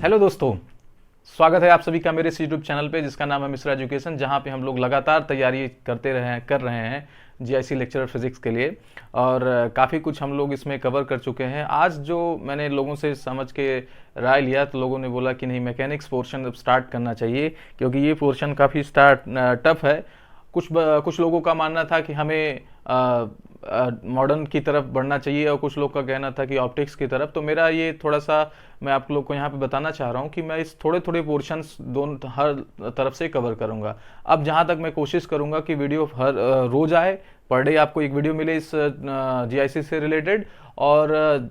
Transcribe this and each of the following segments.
Hello दोस्तों, स्वागत है आप सभी का मेरे इस यूट्यूब चैनल पे जिसका नाम है मिश्रा एजुकेशन, जहाँ पे हम लोग लगातार तैयारी कर रहे हैं जीआईसी लेक्चरर फिजिक्स के लिए। और काफ़ी कुछ हम लोग इसमें कवर कर चुके हैं। आज जो मैंने लोगों से समझ के राय लिया तो लोगों ने बोला कि नहीं, मैकेनिक्स पोर्शन अब स्टार्ट करना चाहिए क्योंकि ये पोर्शन काफ़ी टफ है। कुछ लोगों का मानना था कि हमें मॉडर्न की तरफ बढ़ना चाहिए और कुछ लोग का कहना था कि ऑप्टिक्स की तरफ। तो मेरा ये थोड़ा सा मैं आप लोग को यहाँ पे बताना चाह रहा हूँ कि मैं इस थोड़े थोड़े पोर्शंस दोनों हर तरफ से कवर करूँगा। अब जहाँ तक मैं कोशिश करूँगा कि वीडियो हर रोज आए, पर डे आपको एक वीडियो मिले इस जीआईसी से रिलेटेड। और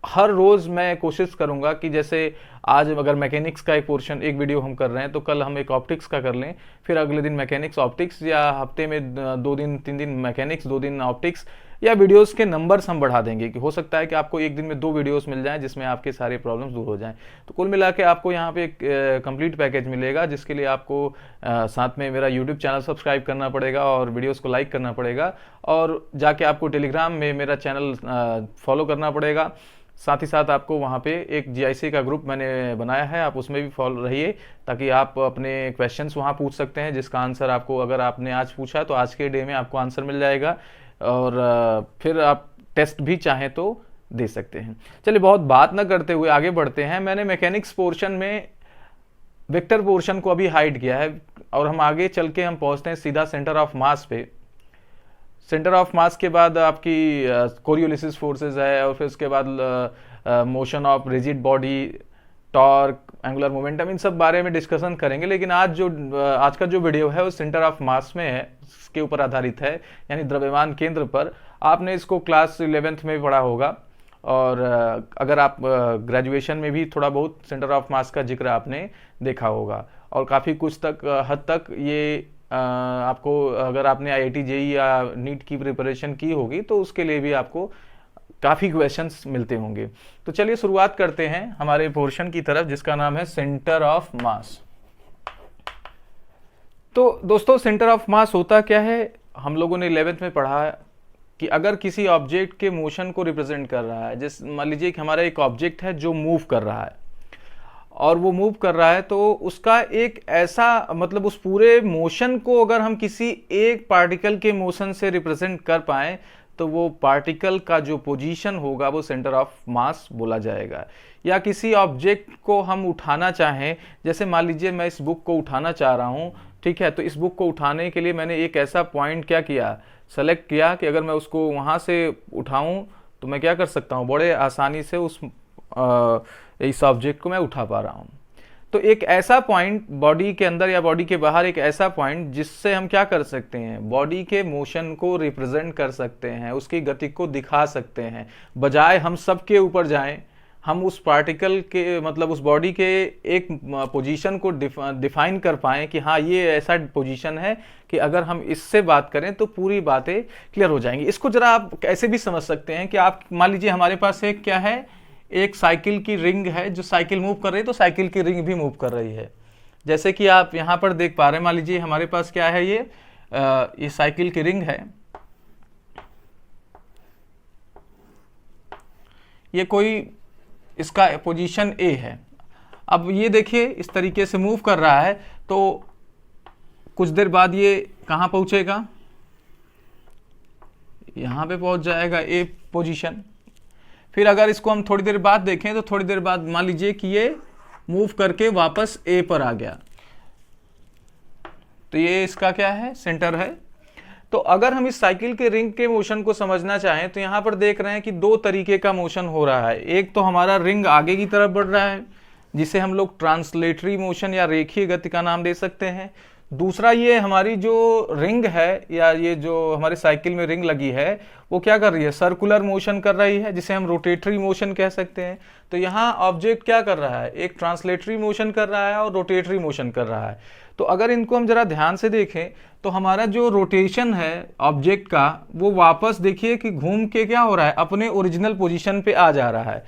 हर रोज मैं कोशिश करूंगा कि जैसे आज अगर मैकेनिक्स का एक पोर्शन एक वीडियो हम कर रहे हैं तो कल हम एक ऑप्टिक्स का कर लें, फिर अगले दिन मैकेनिक्स ऑप्टिक्स, या हफ्ते में 2 दिन 3 दिन मैकेनिक्स 2 दिन ऑप्टिक्स, या वीडियोस के नंबर्स हम बढ़ा देंगे कि हो सकता है कि आपको एक दिन में 2 वीडियोस मिल जाएं जिसमें आपके सारे प्रॉब्लम्स दूर हो जाएं। तो कुल मिला के आपको यहाँ पे एक कंप्लीट पैकेज मिलेगा जिसके लिए आपको साथ में मेरा यूट्यूब चैनल सब्सक्राइब करना पड़ेगा और वीडियोस को लाइक करना पड़ेगा, और जाके आपको टेलीग्राम में मेरा चैनल फॉलो करना पड़ेगा। साथ ही साथ आपको वहाँ पे एक जीआईसी का ग्रुप मैंने बनाया है, आप उसमें भी फॉलो रहिए ताकि आप अपने क्वेश्चंस वहाँ पूछ सकते हैं जिसका आंसर आपको, अगर आपने आज पूछा तो आज के डे में आपको आंसर मिल जाएगा, और फिर आप टेस्ट भी चाहें तो दे सकते हैं। चलिए बहुत बात ना करते हुए आगे बढ़ते हैं। मैंने मैकेनिक्स पोर्शन में वेक्टर पोर्शन को अभी हाइड किया है और हम आगे चल के हम पहुँचते हैं सीधा सेंटर ऑफ मास पे। सेंटर ऑफ मास के बाद आपकी कोरियोलिसिस फोर्सेस है, और फिर उसके बाद motion of rigid body, torque, angular momentum, इन सब बारे में डिस्कशन करेंगे। लेकिन आज का जो वीडियो है वो सेंटर ऑफ मास में है, इसके ऊपर आधारित है, यानी द्रव्यमान केंद्र पर। आपने इसको क्लास 11th में पढ़ा होगा, और अगर आप ग्रेजुएशन में भी थोड़ा बहुत सेंटर ऑफ मास का जिक्र आपने देखा होगा, और काफ़ी कुछ हद तक ये आपको, अगर आपने आईआईटी जेईई या नीट की प्रिपरेशन की होगी तो उसके लिए भी आपको काफ़ी क्वेश्चंस मिलते होंगे। तो चलिए शुरुआत करते हैं हमारे पोर्शन की तरफ जिसका नाम है सेंटर ऑफ मास। तो दोस्तों, सेंटर ऑफ मास होता क्या है? हम लोगों ने 11th में पढ़ा कि अगर किसी ऑब्जेक्ट के मोशन को रिप्रेजेंट कर रहा है, जैसे मान लीजिए कि हमारा एक ऑब्जेक्ट है जो मूव कर रहा है, और वो मूव कर रहा है तो उसका एक ऐसा, मतलब उस पूरे मोशन को अगर हम किसी एक पार्टिकल के मोशन से रिप्रेजेंट कर पाएं तो वो पार्टिकल का जो पोजीशन होगा वो सेंटर ऑफ मास बोला जाएगा। या किसी ऑब्जेक्ट को हम उठाना चाहें, जैसे मान लीजिए मैं इस बुक को उठाना चाह रहा हूं, ठीक है, तो इस बुक को उठाने के लिए मैंने एक ऐसा पॉइंट क्या किया, सेलेक्ट किया कि अगर मैं उसको वहां से उठाऊं तो मैं क्या कर सकता हूं, बड़े आसानी से इस ऑब्जेक्ट को मैं उठा पा रहा हूं। तो एक ऐसा पॉइंट बॉडी के अंदर या बॉडी के बाहर, एक ऐसा पॉइंट जिससे हम क्या कर सकते हैं, बॉडी के मोशन को रिप्रेजेंट कर सकते हैं, उसकी गति को दिखा सकते हैं। बजाय हम सबके ऊपर जाएं, हम उस पार्टिकल के, मतलब उस बॉडी के एक पोजीशन को डिफाइन कर पाएं कि हाँ ये ऐसा पोजीशन है कि अगर हम इससे बात करें तो पूरी बातें क्लियर हो जाएंगी। इसको जरा आप ऐसे भी समझ सकते हैं कि आप मान लीजिए हमारे पास एक क्या है, एक साइकिल की रिंग है, जो साइकिल मूव कर रही है तो साइकिल की रिंग भी मूव कर रही है। जैसे कि आप यहाँ पर देख पा रहे हैं, मान लीजिए हमारे पास क्या है, ये साइकिल की रिंग है, ये कोई इसका पोजीशन ए है। अब ये देखिए इस तरीके से मूव कर रहा है, तो कुछ देर बाद ये कहाँ पहुंचेगा, यहाँ पे पहुंच जाएगा ए पोजीशन। फिर अगर इसको हम थोड़ी देर बाद देखें तो थोड़ी देर बाद मान लीजिए कि ये मूव करके वापस ए पर आ गया, तो ये इसका क्या है, सेंटर है। तो अगर हम इस साइकिल के रिंग के मोशन को समझना चाहें तो यहां पर देख रहे हैं कि 2 तरीके का मोशन हो रहा है। एक तो हमारा रिंग आगे की तरफ बढ़ रहा है जिसे हम लोग ट्रांसलेटरी मोशन या रेखीय गति का नाम दे सकते हैं। दूसरा, ये हमारी जो रिंग है या ये जो हमारी साइकिल में रिंग लगी है वो क्या कर रही है, सर्कुलर मोशन कर रही है जिसे हम रोटेटरी मोशन कह सकते हैं। तो यहाँ ऑब्जेक्ट क्या कर रहा है, एक ट्रांसलेटरी मोशन कर रहा है और रोटेटरी मोशन कर रहा है। तो अगर इनको हम जरा ध्यान से देखें तो हमारा जो रोटेशन है ऑब्जेक्ट का, वो वापस देखिए कि घूम के क्या हो रहा है, अपने ओरिजिनल पोजीशन पे आ जा रहा है।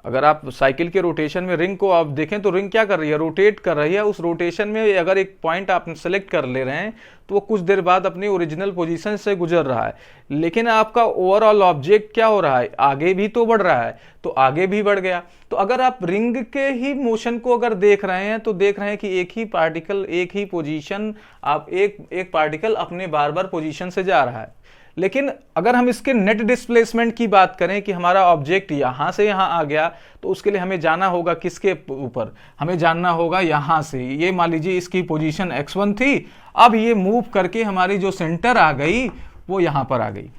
अगर आप साइकिल के रोटेशन में रिंग को आप देखें तो रिंग क्या कर रही है, रोटेट कर रही है। उस रोटेशन में अगर एक पॉइंट आप सेलेक्ट कर ले रहे हैं तो वो कुछ देर बाद अपनी ओरिजिनल पोजीशन से गुजर रहा है, लेकिन आपका ओवरऑल ऑब्जेक्ट क्या हो रहा है, आगे भी तो बढ़ रहा है, तो आगे भी बढ़ गया। तो अगर आप रिंग के ही मोशन को अगर देख रहे हैं तो देख रहे हैं कि एक ही पार्टिकल, एक ही पोजीशन, आप एक पार्टिकल अपने बार बार पोजीशन से जा रहा है। लेकिन अगर हम इसके नेट डिस्प्लेसमेंट की बात करें कि हमारा ऑब्जेक्ट यहां से यहां आ गया, तो उसके लिए हमें जाना होगा किसके ऊपर, हमें जानना होगा यहां से। ये मान लीजिए इसकी पोजीशन x1 थी, अब ये मूव करके हमारी जो सेंटर आ गई वो यहां पर आ गई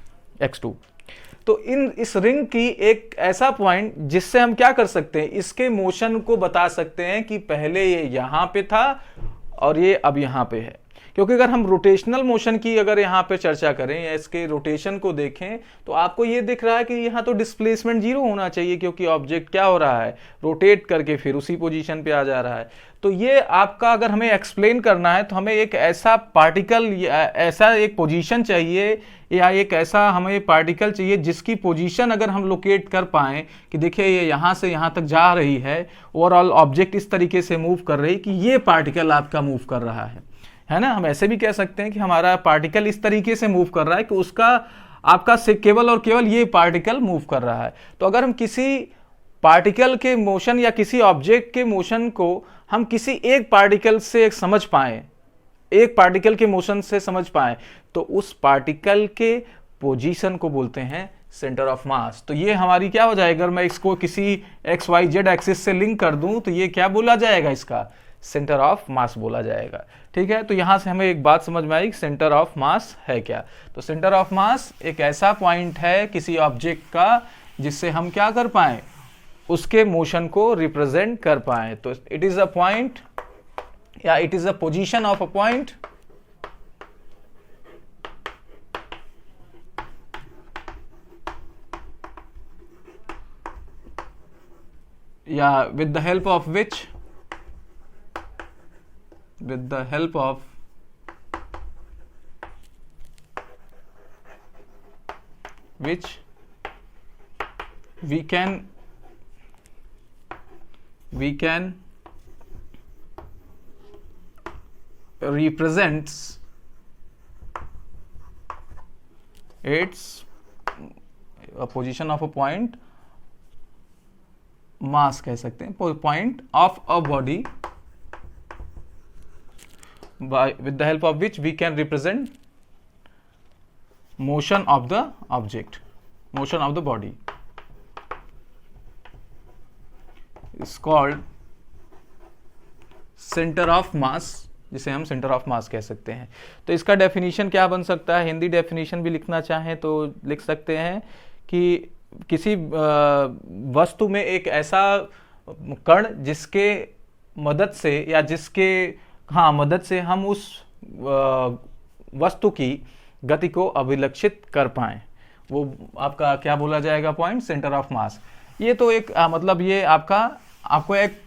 x2। तो इस रिंग की एक ऐसा पॉइंट जिससे हम क्या कर सकते हैं, इसके मोशन को बता सकते हैं कि पहले ये यहां पे था और ये अब यहां पे है। क्योंकि अगर हम रोटेशनल मोशन की अगर यहाँ पे चर्चा करें या इसके रोटेशन को देखें तो आपको ये दिख रहा है कि यहाँ तो डिस्प्लेसमेंट जीरो होना चाहिए, क्योंकि ऑब्जेक्ट क्या हो रहा है, रोटेट करके फिर उसी पोजीशन पे आ जा रहा है। तो ये आपका अगर हमें एक्सप्लेन करना है तो हमें एक ऐसा पार्टिकल, ऐसा एक पोजीशन चाहिए या एक ऐसा हमें पार्टिकल चाहिए जिसकी पोजीशन अगर हम लोकेट कर पाएं कि देखिए ये यहाँ से यहाँ तक जा रही है, ओवरऑल ऑब्जेक्ट इस तरीके से मूव कर रही कि ये पार्टिकल आपका मूव कर रहा है ना। हम ऐसे भी कह सकते हैं कि हमारा पार्टिकल इस तरीके से मूव कर रहा है कि उसका आपका से केवल और केवल ये पार्टिकल मूव कर रहा है। तो अगर हम किसी पार्टिकल के मोशन या किसी ऑब्जेक्ट के मोशन को हम किसी एक पार्टिकल से समझ पाए, एक पार्टिकल के मोशन से समझ पाए, तो उस पार्टिकल के पोजीशन को बोलते हैं सेंटर ऑफ मास। तो ये हमारी क्या हो जाएगा, अगर मैं इसको किसी XYZ एक्सिस से लिंक कर दूं तो ये क्या बोला जाएगा, इसका सेंटर ऑफ मास बोला जाएगा। ठीक है, तो यहां से हमें एक बात समझ में आई, सेंटर ऑफ मास है क्या। तो सेंटर ऑफ मास एक ऐसा पॉइंट है किसी ऑब्जेक्ट का जिससे हम क्या कर पाए, उसके मोशन को रिप्रेजेंट कर पाए। तो इट इज अ पॉइंट या it is a position of a point या with the help of which we can represents its a position of a point, मास कह सकते हैं, point of a body, with the help of which we can represent motion of the object, motion of the body is called center of mass, जिसे हम centre of मास कह सकते हैं। तो इसका डेफिनेशन क्या बन सकता है, हिंदी डेफिनेशन भी लिखना चाहें तो लिख सकते हैं कि किसी वस्तु में एक ऐसा कण जिसके मदद से या जिसके मदद से हम उस वस्तु की गति को अभिलक्षित कर पाएं, वो आपका क्या बोला जाएगा, पॉइंट सेंटर ऑफ मास। ये तो एक मतलब ये आपको एक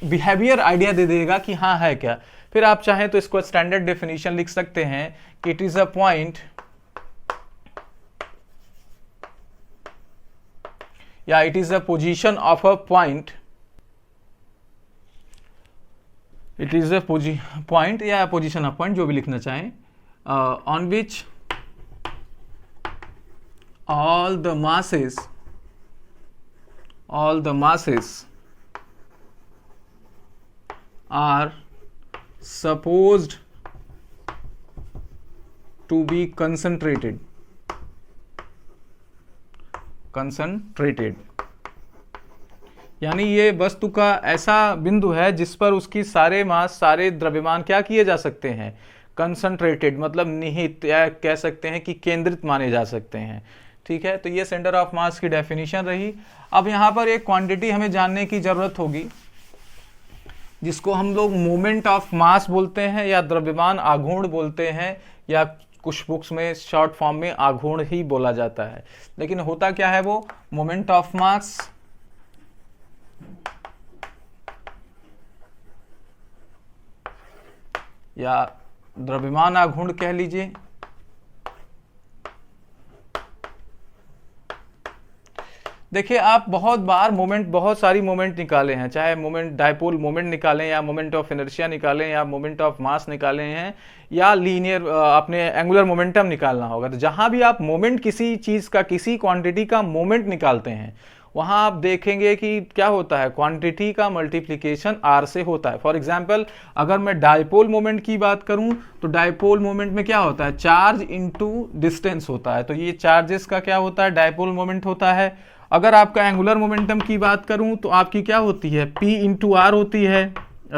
बिहेवियर आइडिया दे देगा कि हाँ है क्या। फिर आप चाहें तो इसको स्टैंडर्ड डेफिनेशन लिख सकते हैं कि इट इज अ पॉइंट या it is a position of a point, it is a point या पोजीशन ऑफ पॉइंट, जो भी लिखना चाहें, on which all the masses are supposed to be concentrated, यानी ये वस्तु का ऐसा बिंदु है जिस पर उसकी सारे मास, सारे द्रव्यमान क्या किए जा सकते हैं, कंसंट्रेटेड, मतलब निहित या कह सकते हैं कि केंद्रित माने जा सकते हैं। ठीक है, तो ये सेंटर ऑफ मास की डेफिनेशन रही। अब यहाँ पर एक क्वांटिटी हमें जानने की जरूरत होगी जिसको हम लोग मोमेंट ऑफ मास बोलते हैं या द्रव्यमान आघूर्ण बोलते हैं, या कुछ बुक्स में शॉर्ट फॉर्म में आघूर्ण ही बोला जाता है। लेकिन होता क्या है, वो मोमेंट ऑफ मास या द्रव्यमान आघूर्ण कह लीजिए। देखिए आप बहुत बार मोमेंट, बहुत सारी मोमेंट निकाले हैं, चाहे मोमेंट डायपोल मोमेंट निकालें या मोमेंट ऑफ इनर्शिया निकालें या मोमेंट ऑफ मास निकाले हैं या लीनियर आपने एंगुलर मोमेंटम निकालना होगा। तो जहां भी आप मोमेंट, किसी चीज का, किसी क्वांटिटी का मोमेंट निकालते हैं, वहां आप देखेंगे कि क्या होता है, क्वांटिटी का मल्टीप्लिकेशन आर से होता है। फॉर एग्जांपल अगर मैं डायपोल मोमेंट की बात करूं तो डायपोल मोमेंट में क्या होता है, चार्ज इनटू डिस्टेंस होता है। तो ये चार्जेस का क्या होता है, डायपोल मोमेंट होता है। अगर आपका एंगुलर मोमेंटम की बात करूं तो आपकी क्या होती है, P इंटू आर होती है,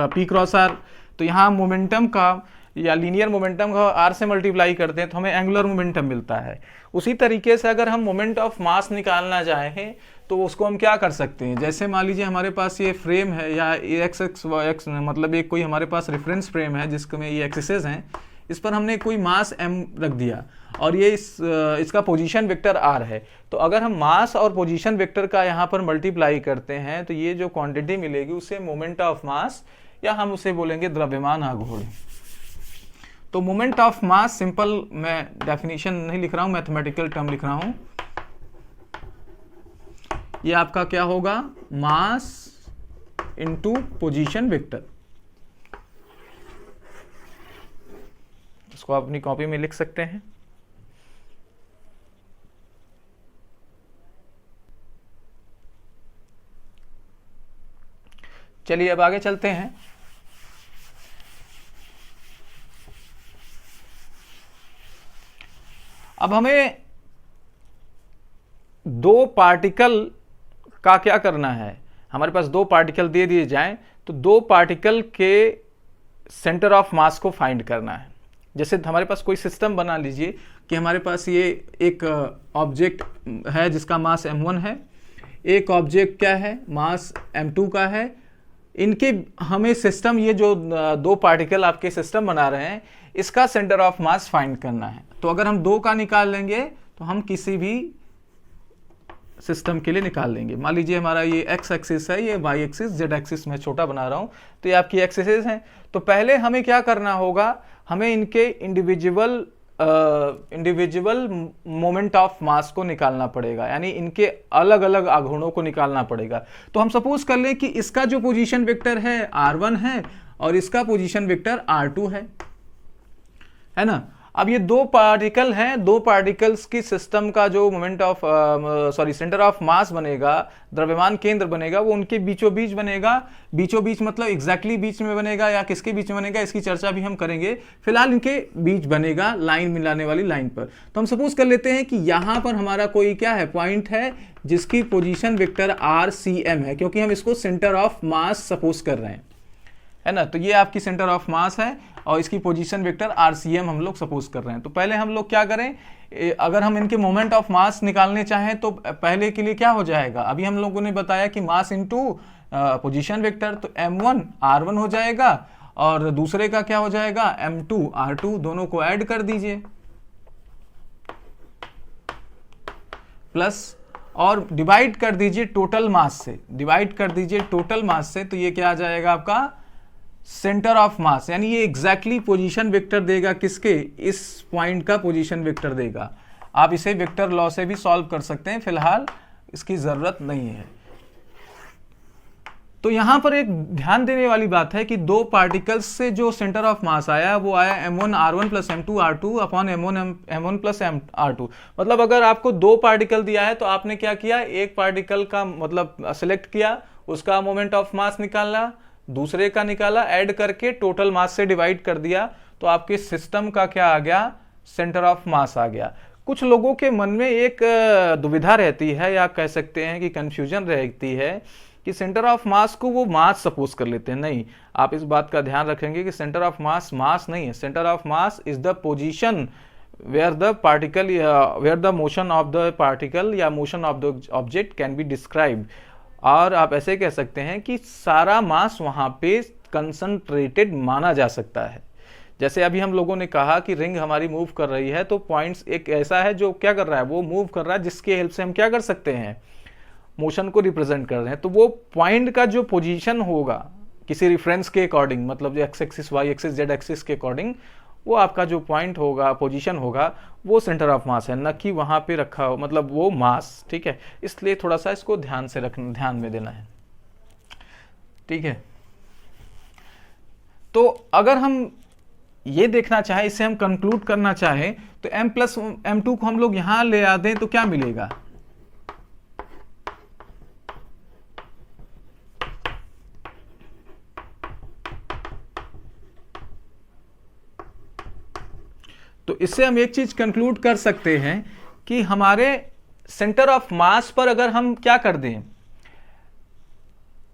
P क्रॉस आर। तो यहाँ मोमेंटम का या लीनियर मोमेंटम का आर से मल्टीप्लाई करते हैं तो हमें एंगुलर मोमेंटम मिलता है। उसी तरीके से अगर हम मोमेंट ऑफ मास निकालना चाहें तो उसको हम क्या कर सकते हैं, जैसे मान लीजिए हमारे पास ये फ्रेम है या एक्स मतलब एक कोई हमारे पास रेफरेंस फ्रेम है जिसमें ये एक्सिसेस हैं, इस पर हमने कोई मास m रख दिया और ये इसका पोजीशन वेक्टर r है। तो अगर हम मास और पोजीशन वेक्टर का यहाँ पर मल्टीप्लाई करते हैं तो ये जो क्वांटिटी मिलेगी उसे मोमेंट ऑफ मास या हम उसे बोलेंगे द्रव्यमान आघूर्ण। तो मोमेंट ऑफ मास सिंपल, मैं डेफिनेशन नहीं लिख रहा हूं, मैथमेटिकल टर्म लिख रहा हूं। ये आपका क्या होगा, मास इनटू पोजीशन वेक्टर। इसको आप अपनी कॉपी में लिख सकते हैं। चलिए अब आगे चलते हैं। अब हमें दो पार्टिकल का क्या करना है, हमारे पास दो पार्टिकल दे दिए जाएं तो दो पार्टिकल के सेंटर ऑफ मास को फाइंड करना है। जैसे हमारे पास कोई सिस्टम बना लीजिए कि हमारे पास ये एक ऑब्जेक्ट है जिसका मास m1 है, एक ऑब्जेक्ट क्या है, मास m2 का है। इनके हमें सिस्टम, ये जो दो पार्टिकल आपके सिस्टम बना रहे हैं, इसका सेंटर ऑफ मास फाइंड करना है। तो अगर हम दो का निकाल लेंगे तो हम किसी भी सिस्टम के लिए निकाल लेंगे। मान लीजिए हमारा ये एक्स एक्सिस है, ये वाई एक्सिस, जेड एक्सिस मैं छोटा बना रहा हूं, तो ये आपकी एक्सिसेस हैं। तो पहले हमें क्या करना होगा, हमें इनके इंडिविजुअल मोमेंट ऑफ मास को निकालना पड़ेगा, यानी इनके अलग अलग आघूर्णों को निकालना पड़ेगा। तो हम सपोज कर लें कि इसका जो पोजीशन वेक्टर है r1 है और इसका पोजीशन वेक्टर r2 है ना। अब ये दो पार्टिकल हैं, दो पार्टिकल्स की सिस्टम का जो मोमेंट ऑफ सेंटर ऑफ मास बनेगा, द्रव्यमान केंद्र बनेगा, वो उनके बीचों बीच बनेगा। बीचों बीच मतलब एग्जैक्टली बीच में बनेगा या किसके बीच में बनेगा, इसकी चर्चा भी हम करेंगे। फिलहाल इनके बीच बनेगा, लाइन मिलाने वाली लाइन पर। तो हम सपोज कर लेते हैं कि यहां पर हमारा कोई क्या है, पॉइंट है जिसकी पोजीशन वेक्टर RCM है, क्योंकि हम इसको सेंटर ऑफ मास सपोज कर रहे हैं, है ना। तो ये आपकी सेंटर ऑफ मास है और इसकी पोजीशन वेक्टर RCM हम लोग सपोज कर रहे हैं। तो पहले हम लोग क्या करें, अगर हम इनके मोमेंट ऑफ मास निकालने चाहें तो पहले के लिए क्या हो जाएगा, अभी हम लोगों ने बताया कि मास इनटू पोजीशन वेक्टर, तो m1 r1 हो जाएगा और दूसरे का क्या हो जाएगा, m2 r2। दोनों को ऐड कर दीजिए प्लस और डिवाइड कर दीजिए टोटल मास से, डिवाइड कर दीजिए टोटल मास से। तो ये क्या आ जाएगा आपका सेंटर ऑफ मास, यानी ये एग्जैक्टली पोजीशन वेक्टर देगा किसके, इस पॉइंट का पोजीशन वेक्टर देगा। आप इसे वेक्टर लॉ से भी सॉल्व कर सकते हैं, फिलहाल इसकी जरूरत नहीं है। तो यहां पर एक ध्यान देने वाली बात है कि दो पार्टिकल्स से जो सेंटर ऑफ मास आया वो आया m1 r1 plus m2 r2 upon m1 plus r2। मतलब अगर आपको दो पार्टिकल दिया है तो आपने क्या किया, एक पार्टिकल का मतलब सेलेक्ट किया, उसका मोमेंट ऑफ मास निकाला, दूसरे का निकाला, ऐड करके टोटल मास से डिवाइड कर दिया, तो आपके सिस्टम का क्या आ गया, सेंटर ऑफ मास आ गया। कुछ लोगों के मन में एक दुविधा रहती है या कह सकते हैं कि कंफ्यूजन रहती है कि सेंटर ऑफ मास को वो मास सपोज कर लेते हैं। नहीं, आप इस बात का ध्यान रखेंगे कि सेंटर ऑफ मास मास नहीं है। Center of mass is the position where the motion of the particle या motion of the object can be described. और आप ऐसे कह सकते हैं कि सारा मास वहां पे कंसंट्रेटेड माना जा सकता है। जैसे अभी हम लोगों ने कहा कि रिंग हमारी मूव कर रही है, तो पॉइंट्स एक ऐसा है जो क्या कर रहा है, वो मूव कर रहा है, जिसके हेल्प से हम क्या कर सकते हैं, मोशन को रिप्रेजेंट कर रहे हैं। तो वो पॉइंट का जो पोजीशन होगा किसी रेफरेंस के अकॉर्डिंग, मतलब X axis, Y axis, Z axis के अकॉर्डिंग, वो आपका जो पॉइंट होगा, पोजीशन होगा, वो सेंटर ऑफ मास है, न कि वहाँ पे रखा हो, मतलब वो मास, ठीक है। इसलिए थोड़ा सा इसको ध्यान में देना है, ठीक है। तो अगर हम ये देखना चाहें, इससे हम कंक्लूड करना चाहें, तो m प्लस m2 को हम लोग यहां ले आ दें तो क्या मिलेगा? तो इससे हम एक चीज कंक्लूड कर सकते हैं कि हमारे सेंटर ऑफ मास पर अगर हम क्या कर दें,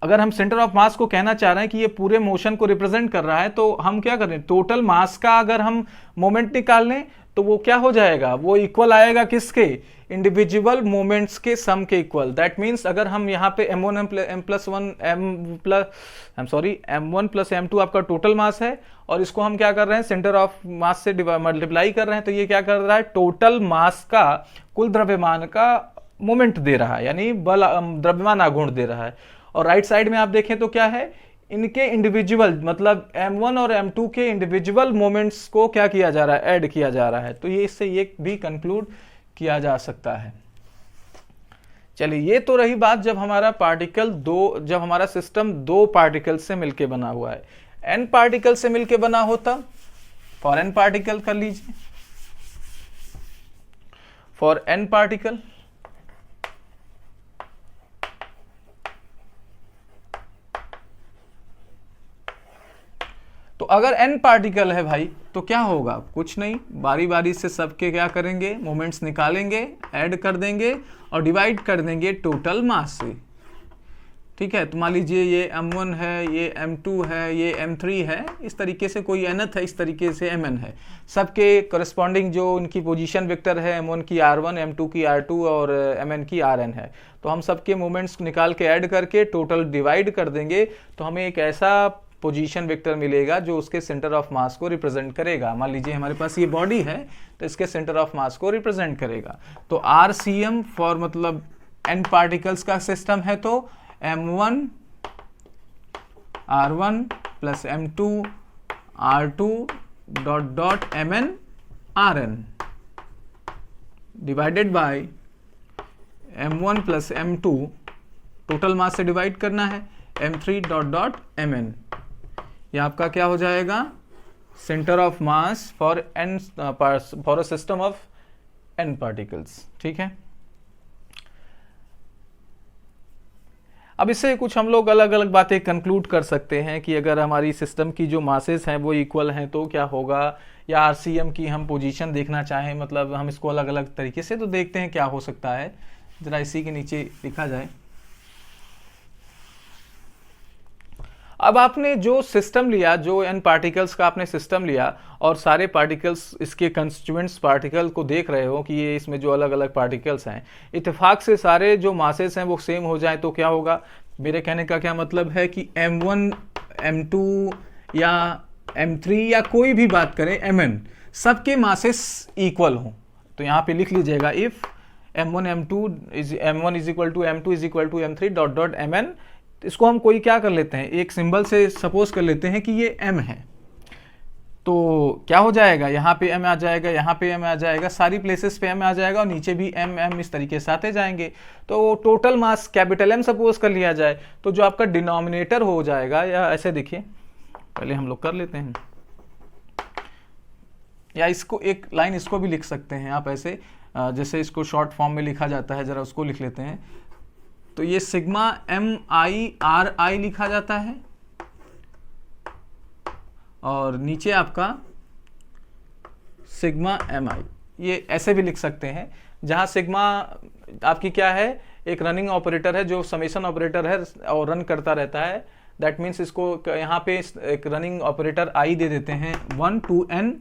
अगर हम सेंटर ऑफ मास को कहना चाह रहे हैं कि ये पूरे मोशन को रिप्रेजेंट कर रहा है, तो हम क्या करें, टोटल मास का अगर हम मोमेंट निकाल लें तो वो क्या हो जाएगा, वो इक्वल आएगा किसके, इंडिविजुअल मोमेंट्स के सम के इक्वल। दैट मीन्स अगर हम यहाँ पे m1 प्लस m2 आपका टोटल मास है, और इसको हम क्या कर रहे हैं, सेंटर ऑफ मास से मल्टीप्लाई कर रहे हैं, तो ये क्या कर रहा है, टोटल मास का कुल द्रव्यमान का मोमेंट दे रहा है, यानी बल द्रव्यमान आघूर्ण दे रहा है। और राइट साइड में आप देखें तो क्या है, इनके इंडिविजुअल, मतलब m1 और m2 के इंडिविजुअल मोमेंट्स को क्या किया जा रहा है, ऐड किया जा रहा है। तो ये इससे ये भी कंक्लूड किया जा सकता है। चलिए, ये तो रही बात जब हमारा जब हमारा सिस्टम दो पार्टिकल से मिलके बना हुआ है। n पार्टिकल से मिलके बना होता, फॉर n पार्टिकल कर लीजिए, फॉर n पार्टिकल, तो अगर n पार्टिकल है भाई तो क्या होगा, कुछ नहीं, बारी बारी से सबके क्या करेंगे, मोमेंट्स निकालेंगे, ऐड कर देंगे और डिवाइड कर देंगे टोटल मास से, ठीक है। तो मान लीजिए ये m1 है, ये m2 है, ये m3 है, इस तरीके से कोई nth है, इस तरीके से mn है, सबके करस्पॉन्डिंग जो उनकी पोजीशन वेक्टर है, m1 की r1, m2 की r2 और mn की rn है, तो हम सबके मोमेंट्स निकाल के ऐड करके टोटल डिवाइड कर देंगे, तो हमें एक ऐसा पोजीशन वेक्टर मिलेगा जो उसके सेंटर ऑफ मास को रिप्रेजेंट करेगा। मान लीजिए हमारे पास ये बॉडी है, तो इसके सेंटर ऑफ मास को रिप्रेजेंट करेगा। तो RCM फॉर मतलब n पार्टिकल्स का सिस्टम है, तो m1 r1 plus m2 r2 dot dot mn rn divided by m1 plus m2, total mass से डिवाइड करना है, m3 डॉट डॉट mn। ये आपका क्या हो जाएगा, centre of mass for a system of n particles, ठीक है। अब इससे कुछ हम लोग अलग अलग बातें कंक्लूड कर सकते हैं कि अगर हमारी सिस्टम की जो मासेस हैं वो इक्वल हैं तो क्या होगा, या RCM की हम पोजीशन देखना चाहें, मतलब हम इसको अलग अलग तरीके से तो देखते हैं क्या हो सकता है। जरा इसी के नीचे लिखा जाए। अब आपने जो सिस्टम लिया, जो n पार्टिकल्स का आपने सिस्टम लिया, और सारे पार्टिकल्स इसके कंस्टिट्यूएंट्स पार्टिकल को देख रहे हो कि ये इसमें जो अलग अलग पार्टिकल्स हैं, इत्तेफाक से सारे जो मासेस हैं वो सेम हो जाए तो क्या होगा। मेरे कहने का क्या मतलब है कि m1, m2 या m3 या कोई भी बात करें mn, सबके मासेस इक्वल हों। तो यहाँ पे लिख लीजिएगा, if m1 is equal to m2 is equal to m3 dot dot mn। इसको हम कोई क्या कर लेते हैं, एक सिंबल से सपोज कर लेते हैं कि ये m है, तो क्या हो जाएगा, यहाँ पे m आ जाएगा, यहाँ पे m आ जाएगा, सारी प्लेसेस पे m आ जाएगा, और नीचे भी m इस तरीके से आते जाएंगे। तो total mass capital M suppose कर लिया जाए, तो जो आपका डिनोमिनेटर हो जाएगा, या ऐसे देखिए, पहले हम लोग कर लेते हैं, या इसको एक लाइन इसको भी लिख सकते हैं आप ऐसे, जैसे इसको शॉर्ट फॉर्म में लिखा जाता है, जरा उसको लिख लेते हैं। तो ये सिग्मा MI/RI लिखा जाता है, और नीचे आपका सिग्मा MI, ये ऐसे भी लिख सकते हैं, जहां सिग्मा आपकी क्या है, एक रनिंग ऑपरेटर है जो समेशन ऑपरेटर है और रन करता रहता है। दैट मीन्स इसको यहाँ पे एक रनिंग ऑपरेटर I दे देते हैं 1 to n।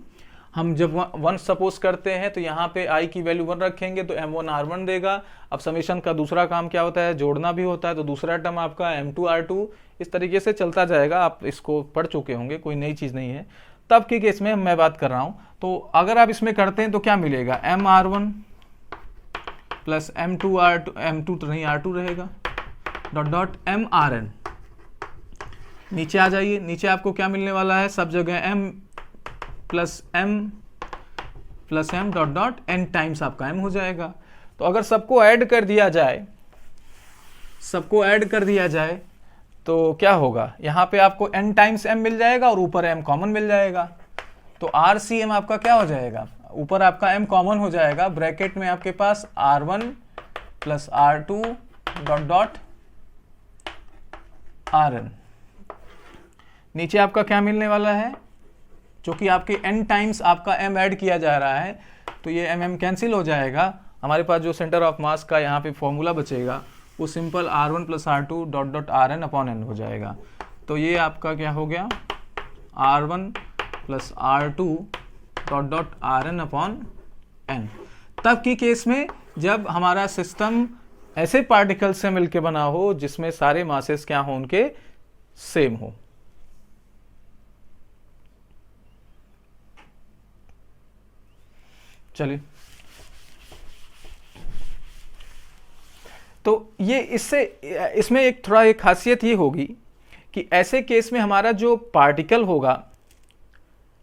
हम जब 1 सपोज करते हैं तो यहाँ पे I की वैल्यू 1 रखेंगे तो m1 r1 देगा। अब समेशन का दूसरा काम क्या होता है, जोड़ना भी होता है, तो दूसरा टर्म आपका m2 r2 इस तरीके से चलता जाएगा। आप इसको पढ़ चुके होंगे, कोई नई चीज़ नहीं है। तब के केस में मैं बात कर रहा हूँ, तो अगर आप इसमें करते हैं तो क्या मिलेगा, m r1 plus m2 r2, m2 तो नहीं r2 रहेगा, डॉट डॉट m rn। नीचे आ जाइए, नीचे आपको क्या मिलने वाला है, सब जगह m plus M dot dot n times आपका m हो जाएगा। तो अगर सबको ऐड कर दिया जाए तो क्या होगा, यहाँ पे आपको n टाइम्स m मिल जाएगा और ऊपर m कॉमन मिल जाएगा। तो RCM आपका क्या हो जाएगा, ऊपर आपका m कॉमन हो जाएगा, ब्रैकेट में आपके पास R1 plus R2 dot dot Rn। नीचे आपका क्या मिलने वाला है, क्योंकि आपके n टाइम्स आपका m ऐड किया जा रहा है तो ये m कैंसिल हो जाएगा। हमारे पास जो सेंटर ऑफ मास का यहाँ पे फॉर्मूला बचेगा वो simple R1 plus R2 dot dot Rn upon n हो जाएगा। तो ये आपका क्या हो गया, R1 plus R2 dot dot Rn upon n। तब की केस में जब हमारा सिस्टम ऐसे पार्टिकल से मिलकर बना हो जिसमें सारे मासेस क्या हो, उनके सेम हो। चलिए, तो ये इसमें एक थोड़ा एक खासियत ये होगी कि ऐसे केस में हमारा जो पार्टिकल होगा,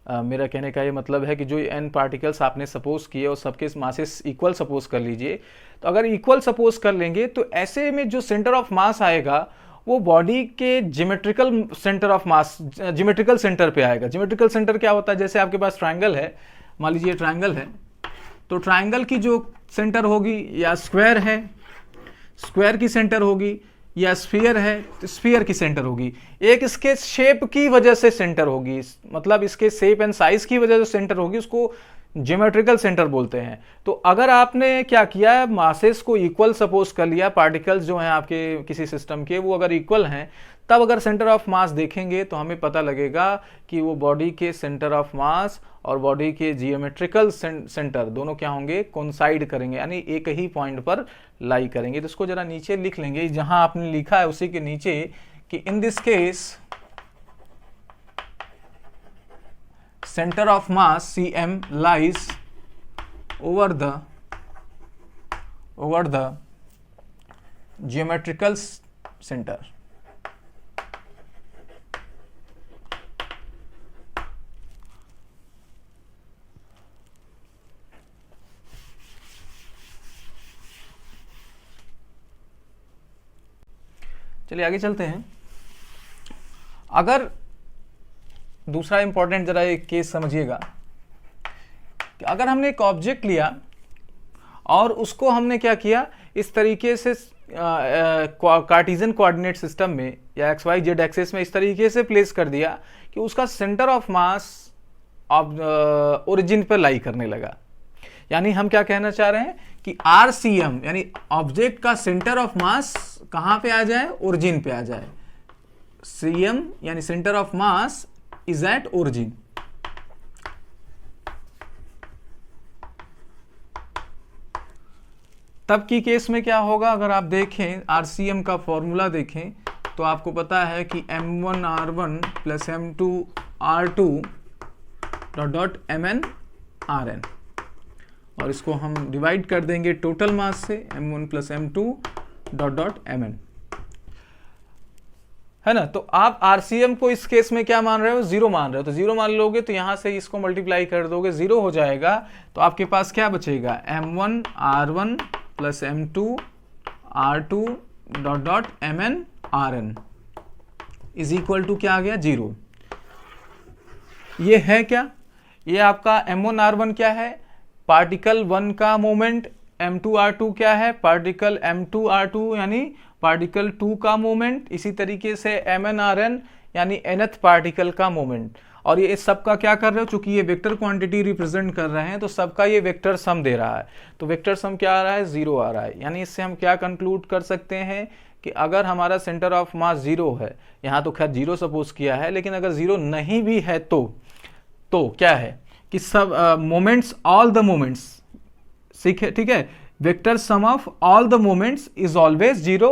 मेरा कहने का ये मतलब है कि जो n पार्टिकल्स आपने सपोज किए और सबके मासेस इक्वल सपोज कर लीजिए, तो अगर इक्वल सपोज कर लेंगे तो ऐसे में जो सेंटर ऑफ मास आएगा वो बॉडी के geometrical centre of mass, geometrical centre पे आएगा। ज्योमेट्रिकल सेंटर क्या होता है, जैसे आपके पास ट्रायंगल है, मान लीजिए ट्रायंगल है, तो ट्रायंगल की जो सेंटर होगी, या स्क्वायर है, स्क्वायर की सेंटर होगी, या स्फीयर है तो स्फीयर की सेंटर होगी। एक इसके शेप की वजह से सेंटर होगी, मतलब इसके शेप एंड साइज की वजह से सेंटर होगी, उसको ज्योमेट्रिकल सेंटर बोलते हैं। तो अगर आपने क्या किया, मासेस को इक्वल सपोज कर लिया, पार्टिकल्स जो हैं आपके किसी सिस्टम के वो अगर इक्वल हैं, तब अगर सेंटर ऑफ मास देखेंगे तो हमें पता लगेगा कि वो बॉडी के सेंटर ऑफ मास और बॉडी के जियोमेट्रिकल सेंटर दोनों क्या होंगे, कोइंसाइड करेंगे, यानी एक ही पॉइंट पर लाई करेंगे। तो इसको जरा नीचे लिख लेंगे, जहां आपने लिखा है उसी के नीचे कि in this case center of mass Cm lies over the geometrical center। चलिए आगे चलते हैं। अगर दूसरा इंपॉर्टेंट जरा एक केस समझिएगा कि अगर हमने एक ऑब्जेक्ट लिया और उसको हमने क्या किया, इस तरीके से कार्टेशियन कोऑर्डिनेट सिस्टम में या एक्स वाई जेड एक्सिस में इस तरीके से प्लेस कर दिया कि उसका सेंटर ऑफ मास ओरिजिन पर लाई करने लगा। यानी हम क्या कहना चाह रहे हैं कि RCM यानी ऑब्जेक्ट का सेंटर ऑफ मास कहां पे आ जाए, ओरिजिन पे आ जाए। CM यानी centre of mass is at origin। तब की केस में क्या होगा, अगर आप देखें RCM का फॉर्मूला देखें तो आपको पता है कि M1R1 plus M2R2 dot dot MnRn, और इसको हम डिवाइड कर देंगे टोटल मास से, M1 plus M2 dot dot Mn, है ना। तो आप RCM को इस केस में क्या मान रहे हो, जीरो मान रहे हो, तो जीरो मान लोगे तो यहां से इसको मल्टीप्लाई कर दोगे, जीरो हो जाएगा। तो आपके पास क्या बचेगा, M1R1 plus M2R2 dot dot MnRn is equal to क्या आ गया, जीरो। ये है क्या, ये आपका M1R1 क्या है, पार्टिकल 1 का मोमेंट, M2R2 क्या है, पार्टिकल M2R2 यानी पार्टिकल 2 का मोमेंट, इसी तरीके से MnRn यानी nth पार्टिकल का मोमेंट। और ये सबका क्या कर रहे हो, चूंकि ये वेक्टर क्वांटिटी रिप्रेजेंट कर रहे हैं तो सबका ये वेक्टर सम दे रहा है, तो वेक्टर सम क्या आ रहा है, जीरो आ रहा है। यानी इससे हम क्या कंक्लूड कर सकते हैं कि अगर हमारा सेंटर ऑफ मास जीरो है, यहाँ तो खैर जीरो सपोज किया है, लेकिन अगर जीरो नहीं भी है तो क्या है कि सब मोमेंट्स, ऑल द मोमेंट्स, ठीक है, vector sum of all the moments is always zero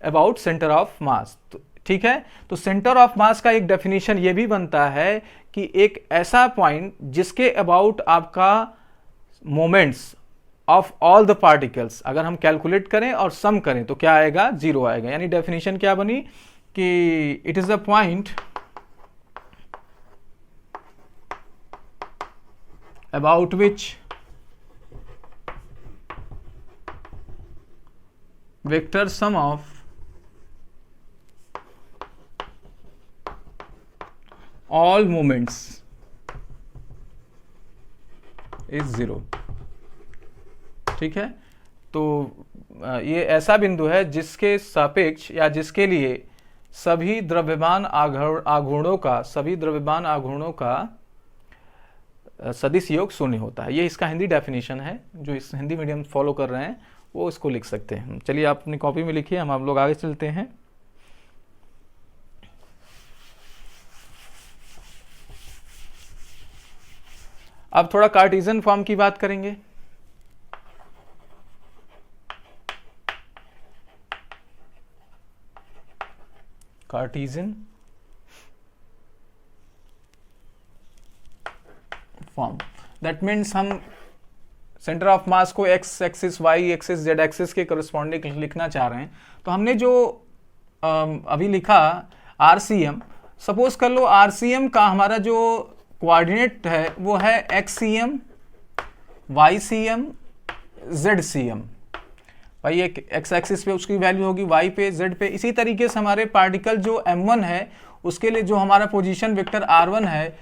about centre of मास। ठीक है, तो सेंटर ऑफ मास का एक डेफिनेशन ये भी बनता है कि एक ऐसा पॉइंट जिसके अबाउट आपका moments of all the particles अगर हम कैलकुलेट करें और सम करें तो क्या आएगा, जीरो आएगा। यानी डेफिनेशन क्या बनी कि it is a point about which vector sum of all moments is 0। ठीक है, तो ये ऐसा बिंदु है जिसके सापेक्ष या जिसके लिए सभी द्रव्यमान आघूर्णों का सदिश योग शून्य होता है। ये इसका हिंदी डेफिनेशन है, जो इस हिंदी मीडियम फॉलो कर रहे हैं वो इसको लिख सकते हैं। चलिए आप अपनी कॉपी में लिखिए, हम आप लोग आगे चलते हैं। अब थोड़ा कार्टेशियन फॉर्म की बात करेंगे। कार्टेशियन फॉर्म, दैट मीन्स हम सेंटर ऑफ मास को X axis, Y axis, Z axis के करस्पॉन्डिंग लिखना चाह रहे हैं। तो हमने जो अभी लिखा आरसीएम, सपोज कर लो आरसीएम का हमारा जो कोऑर्डिनेट है वो है एक्ससीएम, वाईसीएम, जेडसीएम। भाई एक एक्स एक्सिस पे उसकी वैल्यू होगी, वाई पे, जेड पे। इसी तरीके से हमारे पार्टिकल जो m1 है उसके लिए जो हमारा पोजीशन वेक्टर r1 है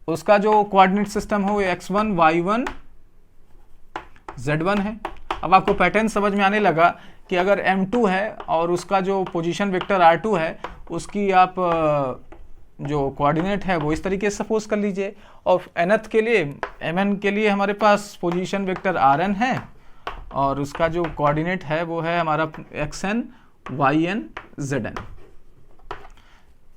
उसका जो कोऑर्डिनेट सिस्टम हो x1, y1, z1 है। अब आपको पैटर्न समझ में आने लगा कि अगर m2 है और उसका जो पोजीशन वेक्टर r2 है उसकी आप जो कोऑर्डिनेट है वो इस तरीके से सपोज कर लीजिए। और nth के लिए, mn के लिए हमारे पास पोजीशन वेक्टर rn है और उसका जो कोऑर्डिनेट है वो है हमारा xn, yn, zn।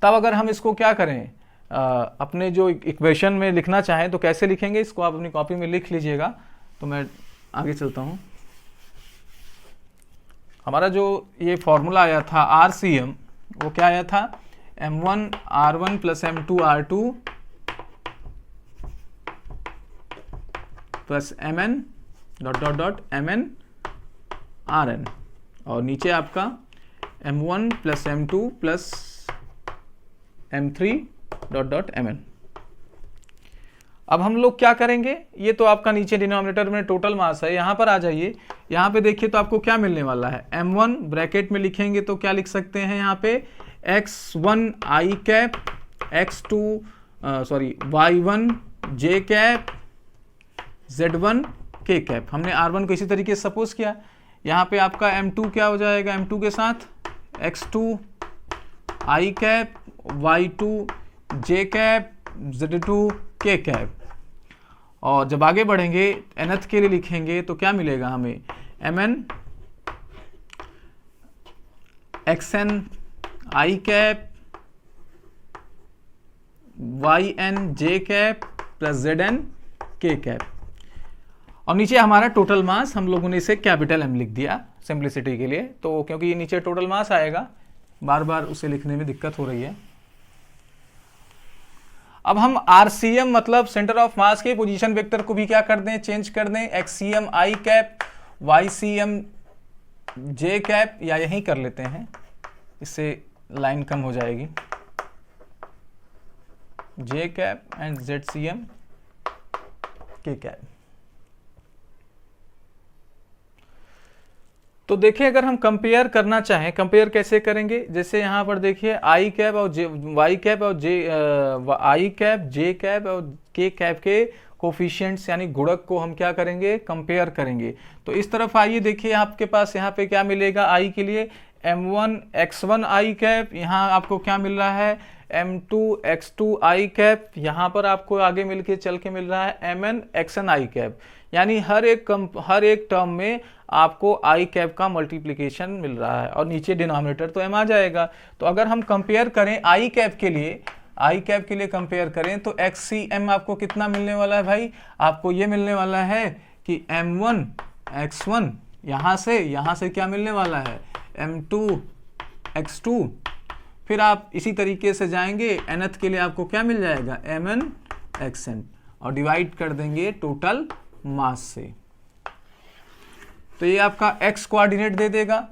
तब अगर हम इसको क्या करें, अपने जो इक्वेशन में लिखना चाहें तो कैसे लिखेंगे, इसको आप अपनी कॉपी में लिख लीजिएगा। तो मैं आगे चलता हूं। हमारा जो ये फॉर्मूला आया था RCM, वो क्या आया था, m1 r1 plus m2 r2 plus mn dot dot dot mn rn, और नीचे आपका m1 plus m2 plus m3 dot dot mn। अब हम लोग क्या करेंगे, ये तो आपका नीचे डिनोमिनेटर में टोटल मास है। यहां पर आ जाइए, यहां पे देखिए तो आपको क्या मिलने वाला है, m1 ब्रैकेट में लिखेंगे तो क्या लिख सकते हैं यहाँ पे, x1 i cap, x2 y1 j cap, z1 k cap. हमने r1 को इसी तरीके से सपोज किया। यहाँ पे आपका m2 क्या हो जाएगा, m2 के साथ x2 i cap, y2 j cap, z2 k cap. और जब आगे बढ़ेंगे nth के लिए लिखेंगे तो क्या मिलेगा हमें, mn xn i cap, yn j cap plus zn k cap. और नीचे हमारा टोटल मास, हम लोगों ने इसे कैपिटल M लिख दिया सिंप्लिसिटी के लिए, तो क्योंकि ये नीचे टोटल मास आएगा, बार बार उसे लिखने में दिक्कत हो रही है। अब हम RCM मतलब सेंटर ऑफ मास के पोजीशन वेक्टर को भी क्या कर दें, चेंज कर दें, XCM I cap, YCM J cap, या यहीं कर लेते हैं, इससे लाइन कम हो जाएगी, J cap and ZCM K cap. तो देखिए अगर हम कंपेयर करना चाहें, कंपेयर कैसे करेंगे, जैसे यहाँ पर देखिए आई कैप और वाई कैप और आई कैप, जे कैप और के कैप के कोफिशिएंट्स यानी गुणक को हम क्या करेंगे, कंपेयर करेंगे। तो इस तरफ आइए, देखिए आपके पास यहाँ पे क्या मिलेगा, आई के लिए m1 x1 आई कैप, यहाँ आपको क्या मिल रहा है m2 x2 आई कैप, यहाँ पर आपको आगे मिलके चल के मिल रहा है mn xn आई कैप। यानी हर एक टर्म में आपको आई कैप का मल्टीप्लिकेशन मिल रहा है और नीचे डिनोमिनेटर तो m आ जाएगा। तो अगर हम कंपेयर करें आई कैप के लिए कंपेयर करें तो XCM आपको कितना मिलने वाला है भाई, आपको ये मिलने वाला है कि m1 x1, यहाँ से क्या मिलने वाला है m2 x2, फिर आप इसी तरीके से जाएंगे nth के लिए आपको क्या मिल जाएगा mn xn, और डिवाइड कर देंगे टोटल मास से, तो ये आपका x कोऑर्डिनेट दे देगा।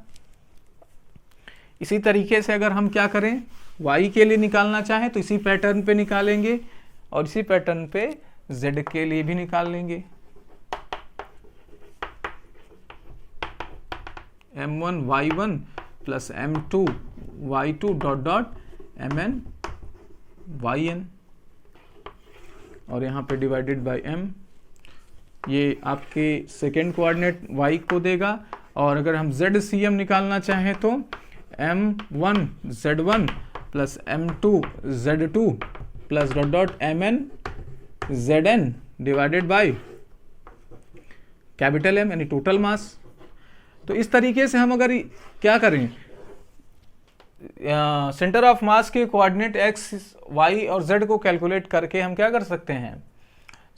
इसी तरीके से अगर हम क्या करें, y के लिए निकालना चाहें तो इसी पैटर्न पे निकालेंगे और इसी पैटर्न पे z के लिए भी निकाल लेंगे, m1 y1 plus m2 y2 dot dot mn yn, और यहाँ पे डिवाइडेड बाय m, ये आपके सेकेंड कोऑर्डिनेट y को देगा। और अगर हम ZCM निकालना चाहें तो m1 z1 plus m2 z2 plus dot dot mn zn divided by capital M यानी टोटल मास। तो इस तरीके से हम अगर क्या करें, सेंटर ऑफ मास के कोऑर्डिनेट x, y और z को कैलकुलेट करके हम क्या कर सकते हैं,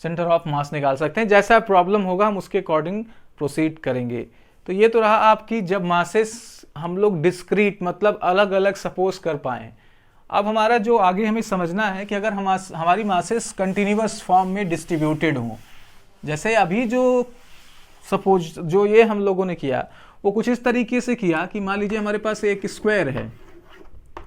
सेंटर ऑफ मास निकाल सकते हैं। जैसा प्रॉब्लम होगा हम उसके अकॉर्डिंग प्रोसीड करेंगे। तो ये तो रहा आपकी जब मासेस हम लोग डिस्क्रीट मतलब अलग अलग सपोज कर पाएँ। अब हमारा जो आगे हमें समझना है कि अगर हमारी मासेस कंटिन्यूअस फॉर्म में डिस्ट्रीब्यूटेड हों, जैसे अभी जो सपोज जो ये हम लोगों ने किया वो कुछ इस तरीके से किया कि मान लीजिए हमारे पास एक स्क्वायर है,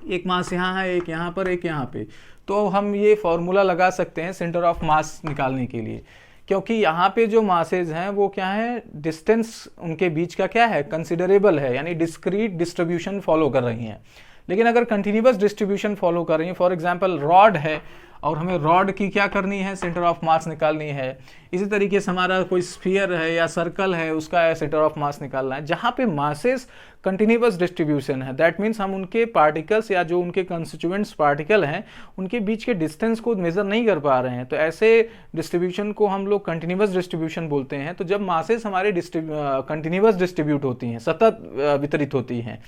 एक मास यहाँ है, एक यहाँ पर, एक यहाँ पे, तो हम ये फॉर्मूला लगा सकते हैं सेंटर ऑफ मास निकालने के लिए, क्योंकि यहाँ पे जो मासेज हैं वो क्या है, डिस्टेंस उनके बीच का क्या है, कंसिडरेबल है, यानी डिस्क्रीट डिस्ट्रीब्यूशन फॉलो कर रही हैं। लेकिन अगर कंटिन्यूअस डिस्ट्रीब्यूशन फॉलो कर रही है, फॉर एग्जांपल रॉड है और हमें रॉड की क्या करनी है, सेंटर ऑफ मास निकालनी है। इसी तरीके से हमारा कोई स्फीयर है या सर्कल है, उसका सेंटर ऑफ मास निकालना है। जहाँ पे मासेस कंटिन्यूअस डिस्ट्रीब्यूशन है, दैट मीन्स हम उनके पार्टिकल्स या जो उनके कंस्टिट्यूएंट्स पार्टिकल हैं उनके बीच के डिस्टेंस को मेजर नहीं कर पा रहे हैं, तो ऐसे डिस्ट्रीब्यूशन को हम लोग कंटिन्यूअस डिस्ट्रीब्यूशन बोलते हैं। तो जब मासेस हमारे कंटिन्यूअस डिस्ट्रीब्यूट होती हैं, सतत वितरित होती हैं,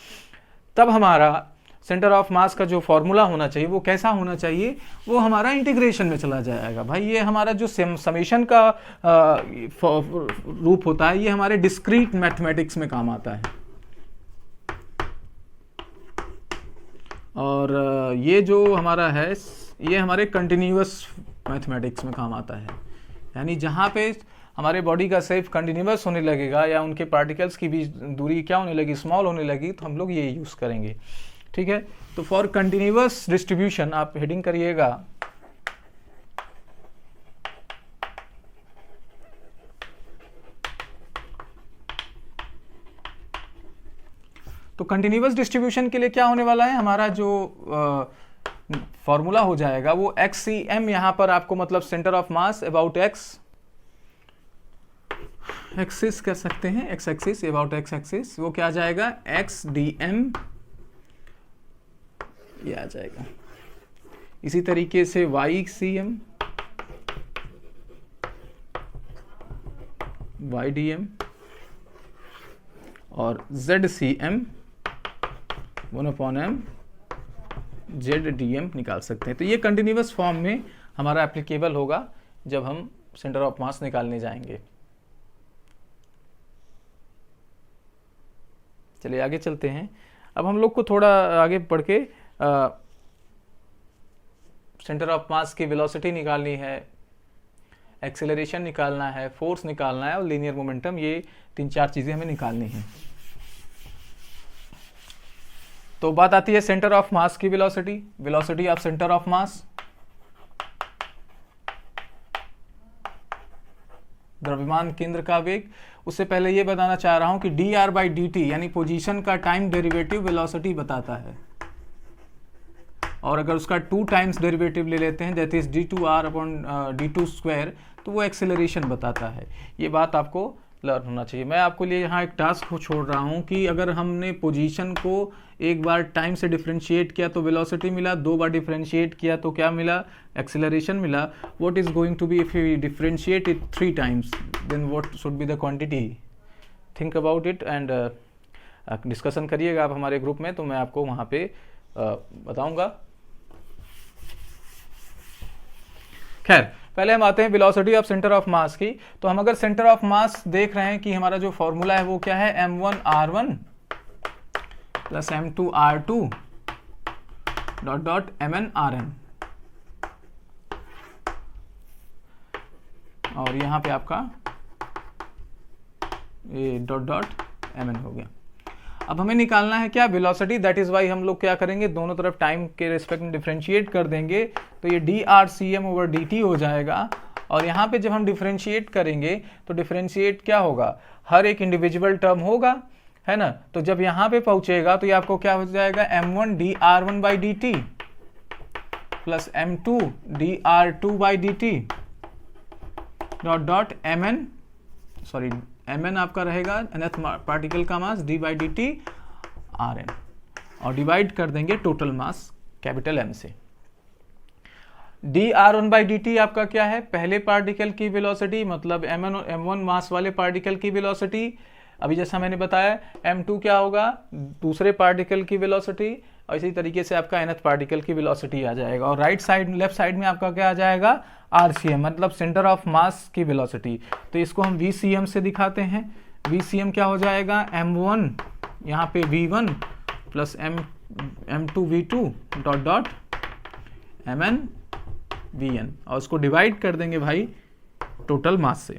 तब हमारा सेंटर ऑफ मास का जो फॉर्मूला होना चाहिए वो कैसा होना चाहिए, वो हमारा इंटीग्रेशन में चला जाएगा। भाई ये हमारा जो समेशन का रूप होता है, ये हमारे डिस्क्रीट मैथमेटिक्स में काम आता है। और ये जो हमारा है ये हमारे कंटिन्यूअस मैथमेटिक्स में काम आता है, यानी जहाँ पे हमारे बॉडी का शेप कंटिन्यूअस होने लगेगा या उनके पार्टिकल्स की बीच दूरी क्या होने लगी, स्मॉल होने लगी, तो हम लोग ये यूज़ करेंगे। ठीक है, तो फॉर कंटिन्यूअस डिस्ट्रीब्यूशन आप हेडिंग करिएगा तो कंटिन्यूअस डिस्ट्रीब्यूशन के लिए क्या होने वाला है, हमारा जो फॉर्मूला हो जाएगा वो XCM, यहां पर आपको मतलब centre of mass about x axis कर सकते हैं, x axis about x axis, वो क्या आ जाएगा XDM ये आ जाएगा। इसी तरीके से YCM YDM और ZCM 1/m ZDM निकाल सकते हैं। तो ये कंटिन्यूअस फॉर्म में हमारा एप्लीकेबल होगा जब हम सेंटर ऑफ मास निकालने जाएंगे। चलिए आगे चलते हैं। अब हम लोग को थोड़ा आगे बढ़ के सेंटर ऑफ मास की वेलोसिटी निकालनी है, एक्सेलरेशन निकालना है, फोर्स निकालना है और लीनियर मोमेंटम, ये 3-4 चीज़ें हमें निकालनी हैं। तो बात आती है सेंटर ऑफ मास की velocity, velocity of center of मास, द्रव्यमान केंद्र का वेग। उससे पहले ये बताना चाह रहा हूं कि dr/dt यानी पोजीशन का टाइम डेरिवेटिव वेलोसिटी बताता है, और अगर उसका 2 टाइम्स डेरिवेटिव ले लेते हैं दैट इज d2r/d2², तो वो एक्सेलरेशन बताता है। ये बात आपको लर्न होना चाहिए। मैं आपको लिए यहाँ एक टास्क को छोड़ रहा हूँ कि अगर हमने पोजीशन को एक बार टाइम से डिफरेंशिएट किया तो वेलोसिटी मिला, 2 बार डिफरेंशिएट किया तो क्या मिला, एक्सेलरेशन मिला। What is going to be if you differentiate it 3 times, then what should be the quantity, think about it and discussion करिएगा आप हमारे ग्रुप में, तो मैं आपको वहाँ पे बताऊँगा। खैर पहले हम आते हैं वेलोसिटी ऑफ सेंटर ऑफ मास की। तो हम अगर सेंटर ऑफ मास देख रहे हैं कि हमारा जो फॉर्मूला है वो क्या है, m1r1 plus m2r2 dot dot mn/rn, और यहां पे आपका ये डॉट डॉट mn हो गया। अब हमें निकालना है क्या, वेलोसिटी, दैट इज वाई हम लोग क्या करेंगे, दोनों तरफ टाइम के रिस्पेक्ट में डिफरेंशिएट कर देंगे, तो ये drcm/dt हो जाएगा, और यहाँ पे जब हम डिफरेंशिएट करेंगे तो डिफरेंशिएट क्या होगा, हर एक इंडिविजुअल टर्म होगा, है ना। तो जब यहाँ पे पहुंचेगा तो ये आपको क्या हो जाएगा, m1 dr1/dt plus m2 dr2/dt dot dot mn आपका रहेगा nth पार्टिकल का मास d/dt rn, और डिवाइड कर देंगे टोटल मास कैपिटल M से। dr1/dt आपका क्या है, पहले पार्टिकल की वेलोसिटी, मतलब m1 मास वाले पार्टिकल की वेलोसिटी। अभी जैसा मैंने बताया m2 क्या होगा, दूसरे पार्टिकल की वेलोसिटी, और इसी तरीके से आपका nth पार्टिकल की वेलोसिटी आ जाएगा। और लेफ्ट साइड में आपका क्या आ जाएगा, RCM, मतलब सेंटर ऑफ मास की वेलोसिटी। तो इसको हम VCM से दिखाते हैं। VCM क्या हो जाएगा, m1 यहाँ पे v1 plus m2 v2 dot dot mn vn, और उसको डिवाइड कर देंगे भाई टोटल मास से।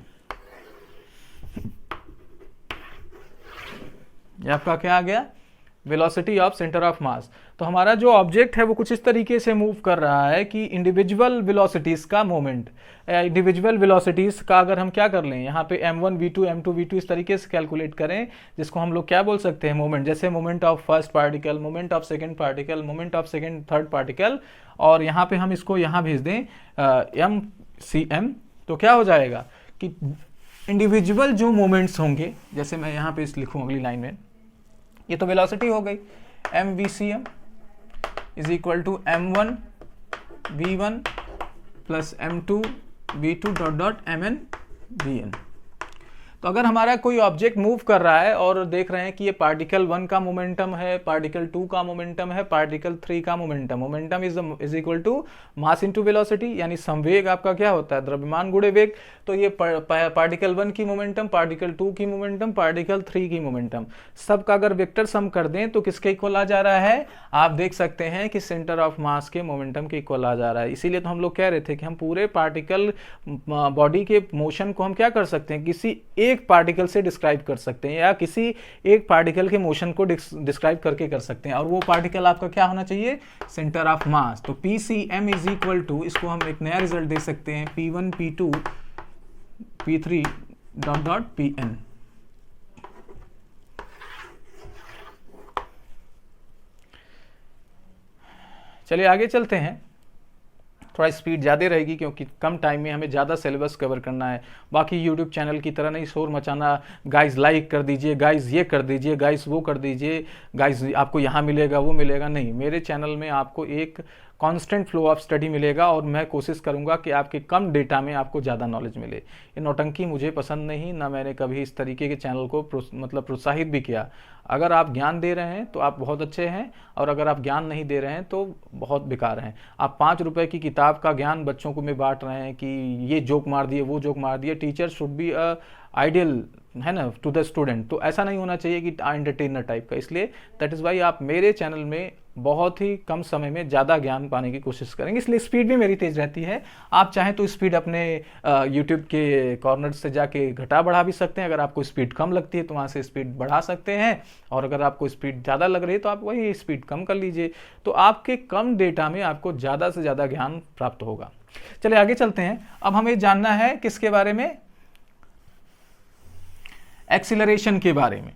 ये आपका क्या आ गया, वेलोसिटी ऑफ सेंटर ऑफ मास। तो हमारा जो ऑब्जेक्ट है वो कुछ इस तरीके से मूव कर रहा है कि इंडिविजुअल वेलोसिटीज का मोमेंट, इंडिविजुअल वेलोसिटीज का अगर हम क्या कर लें, यहाँ पे m1 v2 m2 v2 इस तरीके से कैलकुलेट करें, जिसको हम लोग क्या बोल सकते हैं, मोमेंट। जैसे moment of first particle, moment of second particle, moment of second third particle, और यहाँ पे हम इसको यहाँ भेज दें mcm, तो क्या हो जाएगा कि इंडिविजुअल जो मोमेंट्स होंगे, जैसे मैं यहाँ पे इस लिखूँ अगली लाइन में, ये तो वेलोसिटी हो गई, mvcm is equal to m1 v1 plus m2 v2 dot dot mn vn। तो अगर हमारा कोई ऑब्जेक्ट मूव कर रहा है और देख रहे हैं कि ये पार्टिकल 1 का मोमेंटम है, पार्टिकल 2 का मोमेंटम है, पार्टिकल 3 का momentum, momentum is equal to mass into velocity, यानी संवेग आपका क्या होता है, द्रव्यमान गुणे वेग। तो ये पार्टिकल 1 की मोमेंटम, पार्टिकल 2 की मोमेंटम, पार्टिकल 3 की मोमेंटम, सबका अगर वेक्टर सम कर दें तो किसके इक्वल आ जा रहा है, आप देख सकते हैं कि सेंटर ऑफ मास के मोमेंटम के इक्वल आ जा रहा है। इसीलिए तो हम लोग कह रहे थे कि हम पूरे पार्टिकल बॉडी के मोशन को हम क्या कर सकते हैं, किसी एक पार्टिकल से डिस्क्राइब कर सकते हैं, या किसी एक पार्टिकल के मोशन को डिस्क्राइब करके कर सकते हैं, और वो पार्टिकल आपका क्या होना चाहिए, सेंटर ऑफ मास। तो PCM इज इक्वल टू, इसको हम एक नया रिजल्ट दे सकते हैं, P1 P2 P3 dot dot Pn। चलिए आगे चलते हैं, थोड़ा स्पीड ज़्यादा रहेगी क्योंकि कम टाइम में हमें ज़्यादा सिलेबस कवर करना है। बाकी यूट्यूब चैनल की तरह नहीं शोर मचाना, गाइस लाइक कर दीजिए, गाइस ये कर दीजिए, गाइस वो कर दीजिए, गाइस आपको यहाँ मिलेगा वो मिलेगा, नहीं। मेरे चैनल में आपको एक कांस्टेंट फ्लो ऑफ स्टडी मिलेगा, और मैं कोशिश करूंगा कि आपके कम डेटा में आपको ज़्यादा नॉलेज मिले। ये नौटंकी मुझे पसंद नहीं, ना मैंने कभी इस तरीके के चैनल को मतलब प्रोत्साहित भी किया। अगर आप ज्ञान दे रहे हैं तो आप बहुत अच्छे हैं, और अगर आप ज्ञान नहीं दे रहे हैं तो बहुत बेकार हैं। आप 5 रुपए की किताब का ज्ञान बच्चों को में बांट रहे हैं कि ये जोक मार दिए, वो जोक मार दिए। टीचर शुड बी आइडियल, है ना, टू द स्टूडेंट। तो ऐसा नहीं होना चाहिए कि एंटरटेनर टाइप का। इसलिए दैट इज़ वाई आप मेरे चैनल में बहुत ही कम समय में ज़्यादा ज्ञान पाने की कोशिश करेंगे, इसलिए स्पीड भी मेरी तेज़ रहती है। आप चाहें तो स्पीड अपने यूट्यूब के कॉर्नर से जाके घटा बढ़ा भी सकते हैं। अगर आपको स्पीड कम लगती है तो वहाँ से स्पीड बढ़ा सकते हैं, और अगर आपको स्पीड ज़्यादा लग रही है तो आप वही स्पीड कम कर लीजिए। तो आपके कम डेटा में आपको ज़्यादा से ज़्यादा ज्ञान प्राप्त होगा। चलिए आगे चलते हैं। अब हमें जानना है किसके बारे में, एक्सीलरेशन के बारे में।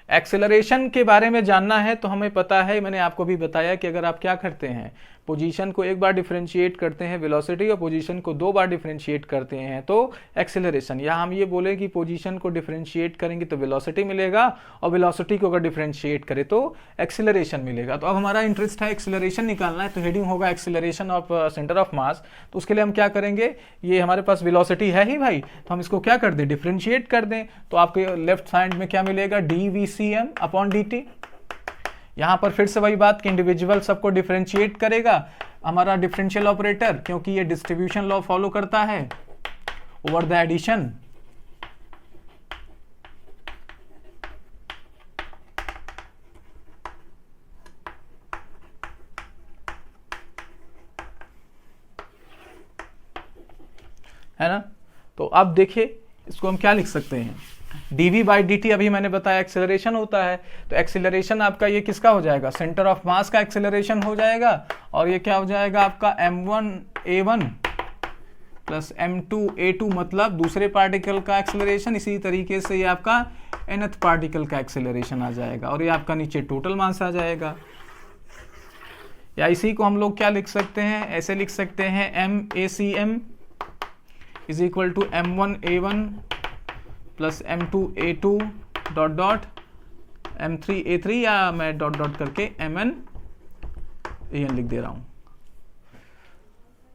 एक्सेलरेशन के बारे में जानना है तो हमें पता है, मैंने आपको भी बताया कि अगर आप क्या करते हैं, पोजीशन को एक बार डिफरेंशिएट करते हैं वेलोसिटी, और पोजीशन को 2 बार डिफरेंशिएट करते हैं तो एक्सेलरेशन। या हम ये बोले कि पोजीशन को डिफरेंशिएट करेंगे तो वेलोसिटी मिलेगा, और वेलोसिटी को अगर डिफरेंशिएट करें तो एक्सेलरेशन मिलेगा। तो अब हमारा इंटरेस्ट है एक्सेलरेशन निकालना है, तो हेडिंग होगा एक्सेलरेशन ऑफ सेंटर ऑफ मास। तो उसके लिए हम क्या करेंगे, ये हमारे पास वेलोसिटी है ही भाई, तो हम इसको क्या कर दें, डिफरेंशिएट कर दें। तो आपके लेफ्ट साइड में क्या मिलेगा, dVCM अपॉन dt। यहां पर फिर से वही बात कि इंडिविजुअल सबको डिफरेंशिएट करेगा हमारा डिफरेंशियल ऑपरेटर, क्योंकि ये डिस्ट्रीब्यूशन लॉ फॉलो करता है ओवर द एडिशन। है ना। तो अब देखिए इसको हम क्या लिख सकते हैं, dV/dt अभी मैंने बताया एक्सेलरेशन होता है, तो एक्सेलरेशन आपका ये किसका हो जाएगा, सेंटर ऑफ मास का एक्सेलरेशन हो जाएगा, और ये क्या हो जाएगा आपका m1a1 प्लस m2a2 मतलब दूसरे पार्टिकल का एक्सेलरेशन, इसी तरीके से ये आपका nth पार्टिकल का एक्सेलरेशन आ जाएगा और ये आपका नीचे टोटल मास आ जाएगा। या इसी को हम लोग क्या लिख सकते हैं, ऐसे लिख सकते हैं MACM is equal to M1A1 plus M2A2 dot dot M3A3 या मैं डॉट डॉट करके MNAN लिख दे रहा हूं।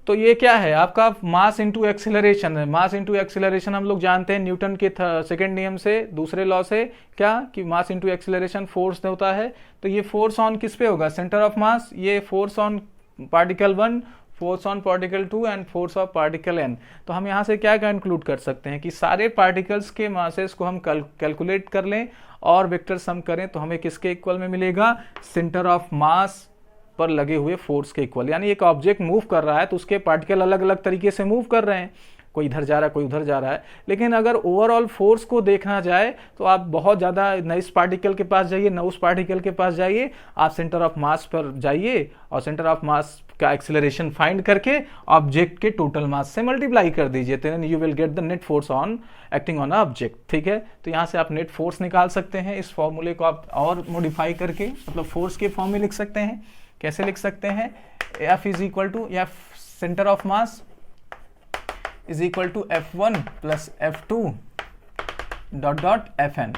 तो ये क्या है आपका मास इंटू एक्सेलरेशन है। मास इंटू एक्सेलरेशन हम लोग जानते हैं न्यूटन के सेकंड नियम से, दूसरे लॉ से, क्या कि मास इंटू एक्सेलरेशन फोर्स होता है। तो ये फोर्स ऑन किस पे होगा, सेंटर ऑफ मास, ये force on particle 1, force on particle 2 and force of particle n। तो हम यहाँ से क्या कंक्लूड कर सकते हैं कि सारे पार्टिकल्स के मासेस को हम कैलकुलेट कर लें और वेक्टर सम करें तो हमें किसके इक्वल में मिलेगा, सेंटर ऑफ मास पर लगे हुए फोर्स के इक्वल। यानी एक ऑब्जेक्ट मूव कर रहा है तो उसके पार्टिकल अलग अलग तरीके से मूव कर रहे हैं, कोई इधर जा रहा है कोई उधर जा रहा है, लेकिन अगर ओवरऑल फोर्स को देखना जाए तो आप बहुत ज़्यादा न इस पार्टिकल के पास जाइए न उस पार्टिकल के पास जाइए, आप सेंटर ऑफ मास पर जाइए और सेंटर ऑफ मास का एक्सेलरेशन फाइंड करके ऑब्जेक्ट के टोटल मास से मल्टीप्लाई कर दीजिए, तो you will get the net force on acting on object. ठीक है, तो यहाँ से आप नेट फोर्स निकाल सकते हैं। इस फॉर्मूले को आप और मॉडिफाई करके मतलब फोर्स के फॉर्म में लिख सकते हैं। कैसे लिख सकते हैं, F is equal to F centre of mass is equal to F1 plus F2 dot dot Fn।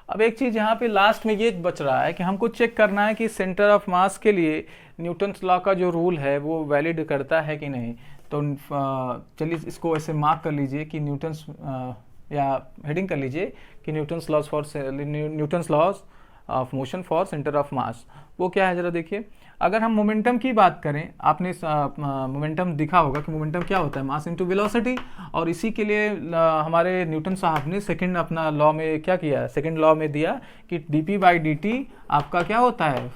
अब एक चीज यहाँ पे लास्ट में ये बच रहा है कि हमको चेक करना है कि सेंटर ऑफ मास के लिए न्यूटन्स लॉ का जो रूल है वो वैलिड करता है कि नहीं। तो चलिए इसको ऐसे मार्क कर लीजिए कि न्यूटन्स या हेडिंग कर लीजिए कि Newton's laws of motion for centre of mass. वो क्या है जरा देखिए, अगर हम मोमेंटम की बात करें, आपने मोमेंटम दिखा होगा कि मोमेंटम क्या होता है, मास इनटू वेलोसिटी। और इसी के लिए हमारे न्यूटन साहब ने सेकंड अपना लॉ में क्या किया, सेकंड लॉ में दिया कि dp बाई dt आपका क्या होता है,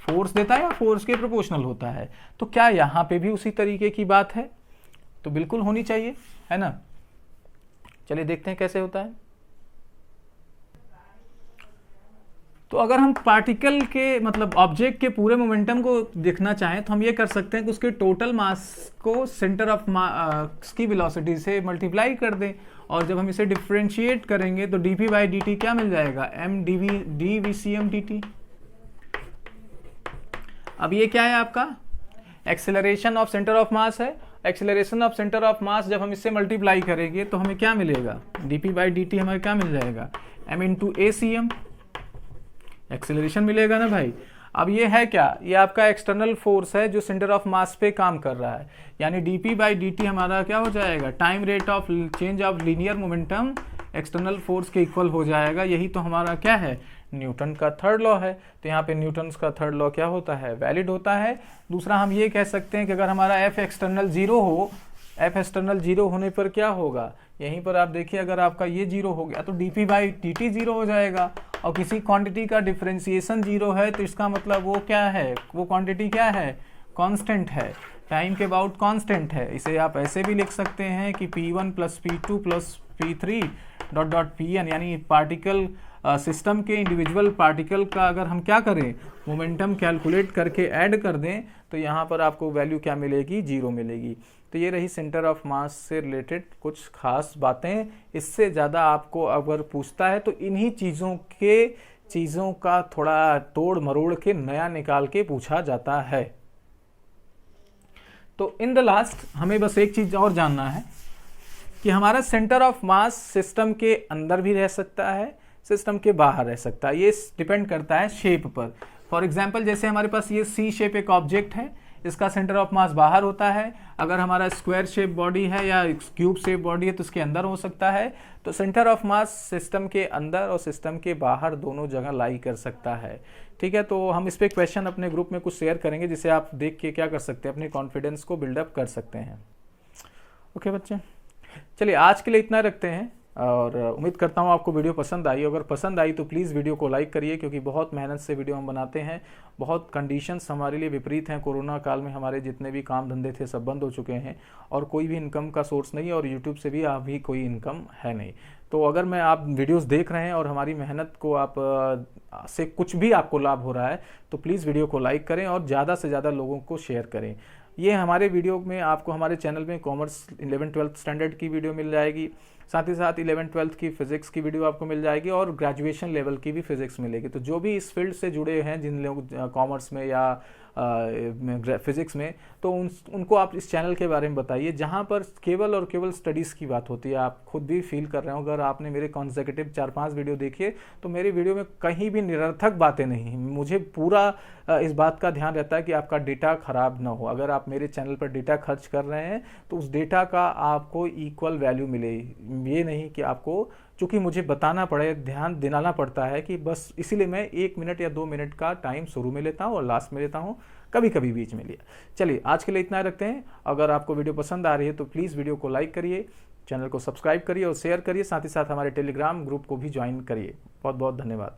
फोर्स देता है या फोर्स के प्रोपोर्शनल होता है। तो क्या यहाँ पे भी उसी तरीके की बात है, तो बिल्कुल होनी चाहिए, है ना। चलिए देखते हैं कैसे होता है। तो अगर हम पार्टिकल के मतलब ऑब्जेक्ट के पूरे मोमेंटम को देखना चाहें तो हम ये कर सकते हैं कि उसके टोटल मास को सेंटर ऑफ मास की वेलोसिटी से मल्टीप्लाई कर दें, और जब हम इसे डिफरेंशिएट करेंगे तो dp बाई dt क्या मिल जाएगा, m dvcm dt। अब ये क्या है आपका acceleration of center of mass है। Acceleration of center of mass जब हम इससे मल्टीप्लाई करेंगे तो हमें क्या मिलेगा, dp बाई dt हमें क्या मिल जाएगा, m इंटू acm एक्सेलरेशन मिलेगा ना भाई। अब ये है क्या, ये आपका एक्सटर्नल फोर्स है जो सेंटर ऑफ मास पे काम कर रहा है, यानी dp बाई dt हमारा क्या हो जाएगा, time rate of change of linear momentum external force के इक्वल हो जाएगा। यही तो हमारा क्या है, न्यूटन का थर्ड लॉ है। तो यहाँ पे न्यूटन का थर्ड लॉ क्या होता है, वैलिड होता है। दूसरा हम ये कह सकते हैं कि अगर हमारा f एक्सटर्नल 0 हो, f एक्सटर्नल 0 होने पर क्या होगा, यहीं पर आप देखिए अगर आपका ये 0 हो गया तो dp बाई dt 0 हो जाएगा। और किसी क्वांटिटी का डिफरेंशिएशन 0 है तो इसका मतलब वो क्या है, वो क्वांटिटी क्या है, कांस्टेंट है, टाइम के अबाउट कांस्टेंट है। इसे आप ऐसे भी लिख सकते हैं कि p1 plus p2 plus p3 dot dot pn, यानी पार्टिकल सिस्टम के इंडिविजुअल पार्टिकल का अगर हम क्या करें, मोमेंटम कैलकुलेट करके ऐड कर दें तो यहाँ पर आपको वैल्यू क्या मिलेगी, 0 मिलेगी। तो ये रही सेंटर ऑफ मास से रिलेटेड कुछ खास बातें। इससे ज़्यादा आपको अगर पूछता है तो इन्हीं चीज़ों का थोड़ा तोड़ मरोड़ के नया निकाल के पूछा जाता है। तो इन द लास्ट हमें बस एक चीज़ और जानना है कि हमारा सेंटर ऑफ मास सिस्टम के अंदर भी रह सकता है, सिस्टम के बाहर रह सकता है। ये डिपेंड करता है शेप पर। फॉर एग्जांपल जैसे हमारे पास ये सी शेप एक ऑब्जेक्ट है, इसका सेंटर ऑफ मास बाहर होता है। अगर हमारा स्क्वायर शेप बॉडी है या क्यूब शेप बॉडी है तो इसके अंदर हो सकता है। तो सेंटर ऑफ मास सिस्टम के अंदर और सिस्टम के बाहर दोनों जगह लाई कर सकता है। ठीक है, तो हम इस पे क्वेश्चन अपने ग्रुप में कुछ शेयर करेंगे जिसे आप देख के क्या कर सकते हैं, अपने कॉन्फिडेंस को बिल्डअप कर सकते हैं। ओके बच्चे, चलिए आज के लिए इतना रखते हैं और उम्मीद करता हूँ आपको वीडियो पसंद आई। अगर पसंद आई तो प्लीज़ वीडियो को लाइक करिए, क्योंकि बहुत मेहनत से वीडियो हम बनाते हैं। बहुत कंडीशंस हमारे लिए विपरीत हैं। कोरोना काल में हमारे जितने भी काम धंधे थे सब बंद हो चुके हैं और कोई भी इनकम का सोर्स नहीं, और यूट्यूब से भी अभी कोई इनकम है नहीं। तो अगर मैं आप वीडियोस देख रहे हैं और हमारी मेहनत को आप से कुछ भी आपको लाभ हो रहा है तो प्लीज़ वीडियो को लाइक करें और ज़्यादा से ज़्यादा लोगों को शेयर करें। ये हमारे वीडियो में आपको हमारे चैनल में कॉमर्स 11-12 स्टैंडर्ड की वीडियो मिल जाएगी, साथ ही साथ 11-12 की फिजिक्स की वीडियो आपको मिल जाएगी और ग्रेजुएशन लेवल की भी फिजिक्स मिलेगी। तो जो भी इस फील्ड से जुड़े हैं, जिन लोग कॉमर्स में या फिजिक्स में, तो उनको आप इस चैनल के बारे में बताइए, जहाँ पर केवल और केवल स्टडीज़ की बात होती है। आप खुद भी फील कर रहे हो, अगर आपने मेरे कॉन्सेक्यूटिव 4-5 वीडियो देखिए तो मेरी वीडियो में कहीं भी निरर्थक बातें नहीं। मुझे पूरा इस बात का ध्यान रहता है कि आपका डेटा खराब ना हो। अगर आप मेरे चैनल पर डेटा खर्च कर रहे हैं तो उस डेटा का आपको इक्वल वैल्यू मिले। ये नहीं कि आपको, चूंकि मुझे बताना पड़े, ध्यान दिलाना पड़ता है कि बस इसीलिए मैं 1 मिनट या 2 मिनट का टाइम शुरू में लेता हूँ और लास्ट में लेता हूँ, कभी कभी बीच में लिया। चलिए आज के लिए इतना रखते हैं। अगर आपको वीडियो पसंद आ रही है तो प्लीज़ वीडियो को लाइक करिए, चैनल को सब्सक्राइब करिए और शेयर करिए, साथ ही साथ हमारे टेलीग्राम ग्रुप को भी ज्वाइन करिए। बहुत बहुत धन्यवाद।